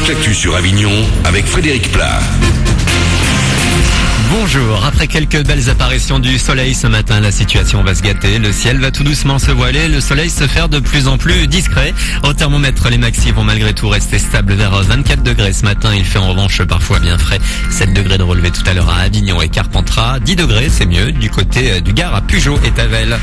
toute l'actu sur Avignon avec Frédéric Plat. Bonjour, après quelques belles apparitions du soleil ce matin, la situation va se gâter. Le ciel va tout doucement se voiler, le soleil se faire de plus en plus discret. Au thermomètre, les maxis vont malgré tout rester stables vers 24 degrés ce matin. Il fait en revanche parfois bien frais. 7 degrés de relevé tout à l'heure à Avignon et Carpentras. 10 degrés, c'est mieux, du côté du Gard à Pujol et Tavel.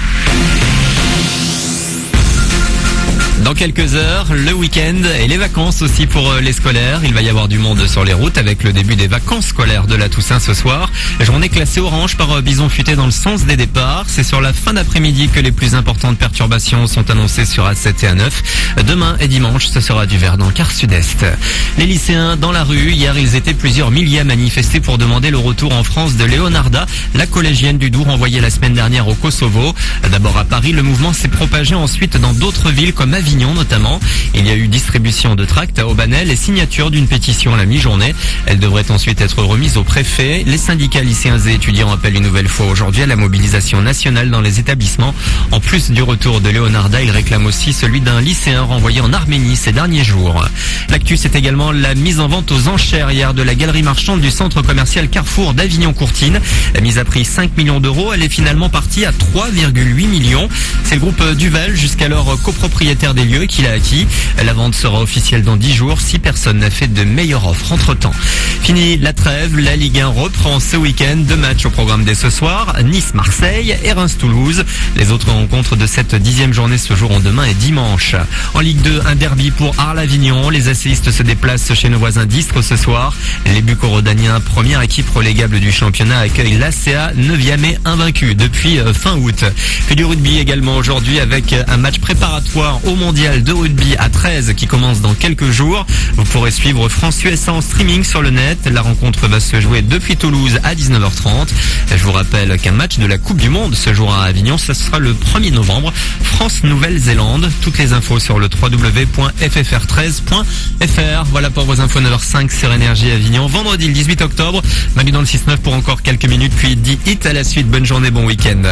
Dans quelques heures, le week-end et les vacances aussi pour les scolaires. Il va y avoir du monde sur les routes avec le début des vacances scolaires de la Toussaint ce soir. Journée classée orange par bison futé dans le sens des départs. C'est sur la fin d'après-midi que les plus importantes perturbations sont annoncées sur A7 et A9. Demain et dimanche, ce sera du vert dans le quart sud-est. Les lycéens dans la rue. Hier, ils étaient plusieurs milliers à manifester pour demander le retour en France de Leonarda, la collégienne du Dour envoyée la semaine dernière au Kosovo. D'abord à Paris, le mouvement s'est propagé ensuite dans d'autres villes comme Avignon notamment. Il y a eu distribution de tracts à Aubanel et signature d'une pétition à la mi-journée. Elle devrait ensuite être remise au préfet. Les syndicats lycéens et étudiants appellent une nouvelle fois aujourd'hui à la mobilisation nationale dans les établissements. En plus du retour de Leonarda, ils réclament aussi celui d'un lycéen renvoyé en Arménie ces derniers jours. L'actu, c'est également la mise en vente aux enchères hier de la galerie marchande du centre commercial Carrefour d'Avignon-Courtine. La mise à prix 5 millions d'euros, elle est finalement partie à 3,8 millions. C'est le groupe Duval, jusqu'alors copropriétaire des lieux, qui l'a acquis. La vente sera officielle dans 10 jours si personne n'a fait de meilleure offre entre-temps. Fini la trêve, la Ligue 1 reprend ce week-end. 2 matchs au programme dès ce soir, Nice-Marseille et Reims-Toulouse. Les autres rencontres de cette 10e journée se joueront demain et dimanche. En Ligue 2, un derby pour Arles-Avignon. Les essayistes se déplacent chez nos voisins d'Istres ce soir. Les Bucco-Rodaniens, première équipe relégable du championnat, accueillent l'ACA 9e et invaincu depuis fin août. Puis du rugby également aujourd'hui avec un match préparatoire au mondial de rugby à 13 qui commence dans quelques jours. Vous pourrez suivre France-USA en streaming sur le net. La rencontre va se jouer depuis Toulouse à 19h30. Je vous rappelle qu'un match de la Coupe du Monde se jouera à Avignon. Ça sera le 1er novembre. France-Nouvelle-Zélande. Toutes les infos sur le www.ffr13.fr. Voilà pour vos infos 9h05 sur Énergie Avignon. Vendredi le 18 octobre. Manu dans le 6-9 pour encore quelques minutes. Puis 10 hits à la suite. Bonne journée, bon week-end.